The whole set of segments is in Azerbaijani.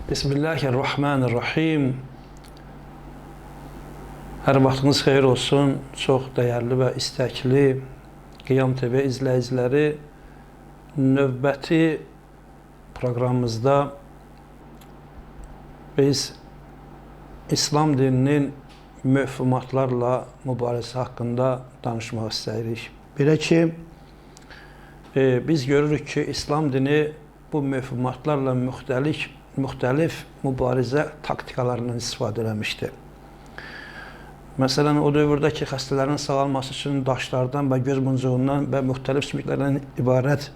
Bismillahirrahmanirrahim. Hər vaxtınız xeyir olsun. Çox dəyərli və istəkli Qiyam TV izləyiciləri, növbəti proqramımızda biz İslam dininin məfhumatlarla mübarizə haqqında danışmaq istəyirik. Belə ki, biz görürük ki, İslam dini bu məfhumatlarla müxtəlif mübarizə taktikalarından istifadə eləmişdir. Məsələn, o dövrdə ki, xəstələrin sağalması üçün daşlardan və göz muncuğundan və müxtəlif sümüklərdən ibarət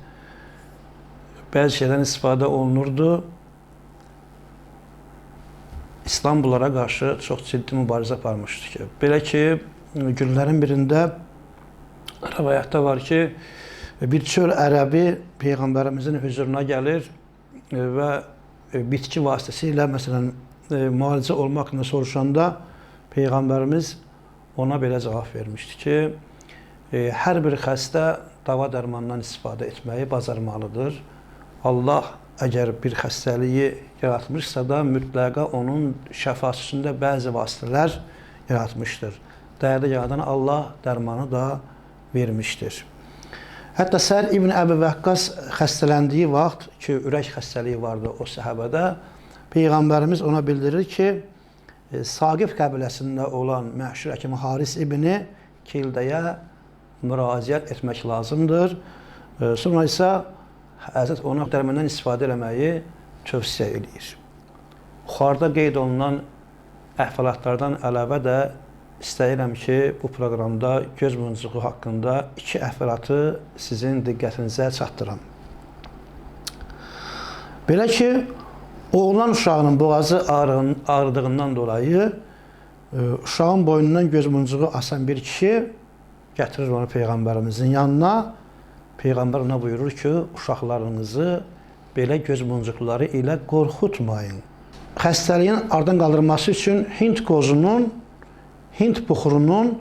bəzi şeylərdən istifadə olunurdu. İslam bunlara qarşı çox ciddi mübarizə aparmışdı ki, belə ki, günlərin birində rəvayətdə var ki, bir çöl ərəbi Peyğəmbərimizin hüzuruna gəlir və bitki vasitəsilə, məsələn, müalicə olmaq haqqında soruşanda Peyğəmbərimiz ona belə cavab vermişdi ki, hər bir xəstə dava dərmandan istifadə etməyi bacarmalıdır. Allah əgər bir xəstəliyi yaratmışsa da mütləqa onun şəfası üçün də bəzi vasitələr yaratmışdır. Dəyərli yaradan Allah dərmanı da vermişdir. Hətta Səhər İbn Əbi Vəqqas xəstələndiyi vaxt ki, ürək xəstəliyi vardı o səhabədə, Peyğəmbərimiz ona bildirir ki, Saqif qəbiləsində olan məşhur həkim Haris İbni Kildəyə müraciət etmək lazımdır. Sonra isə Həzrət ona dərmandan istifadə etməyi tövsiyə edir. Yuxarıda qeyd olunan əhvalatlardan əlavə də istəyirəm ki, bu proqramda göz muncuğu haqqında iki əhvalatı sizin diqqətinizə çatdıram. Belə ki, oğlan uşağının boğazı ağrıdığından dolayı uşağın boynundan göz muncuğu asan bir kişi gətirir onu Peyğəmbərimizin yanına. Peyğəmbər ona buyurur ki, uşaqlarınızı belə göz muncuqları ilə qorxutmayın. Xəstəliyin aradan qaldırılması üçün Hind qozunun, Hind buxurunun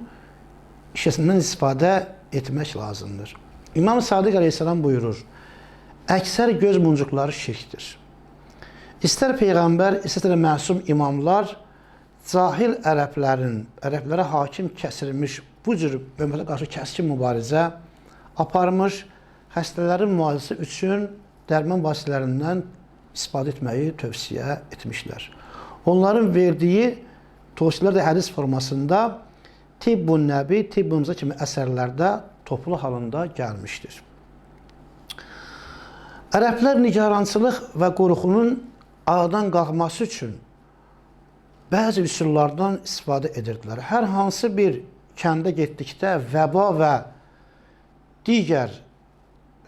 şişəsindən istifadə etmək lazımdır. İmam Sadiq əleyhissalam buyurur, əksər göz muncuqları şirkdir. İstər Peyğəmbər, istər məsum imamlar cahil ərəblərə hakim kəsilmiş bu cür ümmətə qarşı kəskin mübarizə aparmış, xəstələrin müalicəsi üçün dərman vasitələrindən istifadə etməyi tövsiyə etmişlər. Onların verdiyi tövsiyələr də hədis formasında Tibbun Nəbi, Tibbun Musa kimi əsərlərdə toplu halında gəlmişdir. Ərəblər nigarançılıq və qorxunun aradan qalxması üçün bəzi üsullardan istifadə edirdilər. Hər hansı bir kəndə getdikdə vəba və digər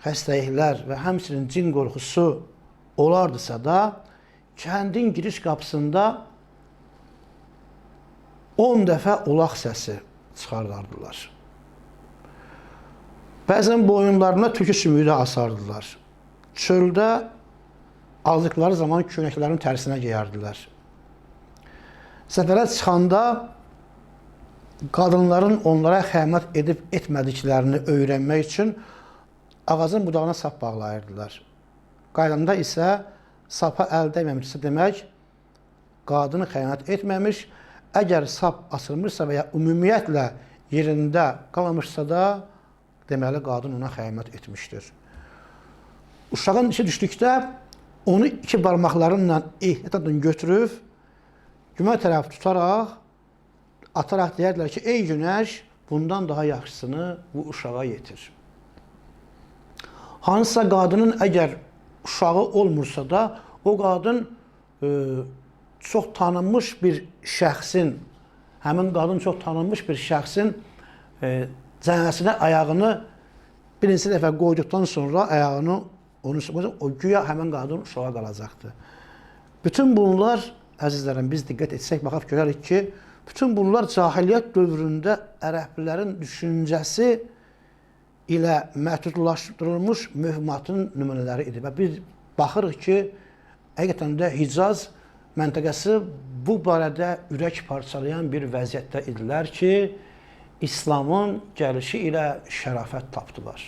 xəstəliklər və həmçinin cin qorxusu olardısa da, kəndin giriş qapısında 10 dəfə ulaq səsi çıxardardılar. Bəzən boyunlarına tükü sümüyü də asardılar. Çöldə aldıqları zaman könəklərin tərsinə geyərdilər. Səfərə çıxanda qadınların onlara xəyanət edib etmədiklərini öyrənmək üçün ağacın budağına sap bağlayırdılar. Qaydanda isə sapa əl dəyməmişsə demək, qadını xəyanət etməmiş, əgər sap asılmışsa və ya ümumiyyətlə yerində qalmışsa da, deməli, qadın ona xəyanət etmişdir. Uşağın işi düşdükdə onu iki barmaqlarınla ehtiyatla götürüb, günə tərəf tutaraq, ataraq deyərdilər ki, ey günəş, bundan daha yaxşısını bu uşağa yetir. Hansısa qadının əgər uşağı olmursa da, o qadın çox tanınmış bir şəxsin, həmin qadın çox tanınmış bir şəxsin cənəsinə ayağını birinci dəfə qoyduqdan sonra ayağını o güya həmin qadın uşağa qalacaqdır. Bütün bunlar, əzizlərim, biz diqqət etsək, baxaq görərik ki, bütün bunlar cahiliyyət dövründə ərəblərin düşüncəsi ilə məhdudlaşdırılmış mühümmatın nümunələri idi. Və biz baxırıq ki, həqiqətən də Hicaz məntəqəsi bu barədə ürək parçalayan bir vəziyyətdə idilər ki, İslamın gəlişi ilə şərafət tapdılar.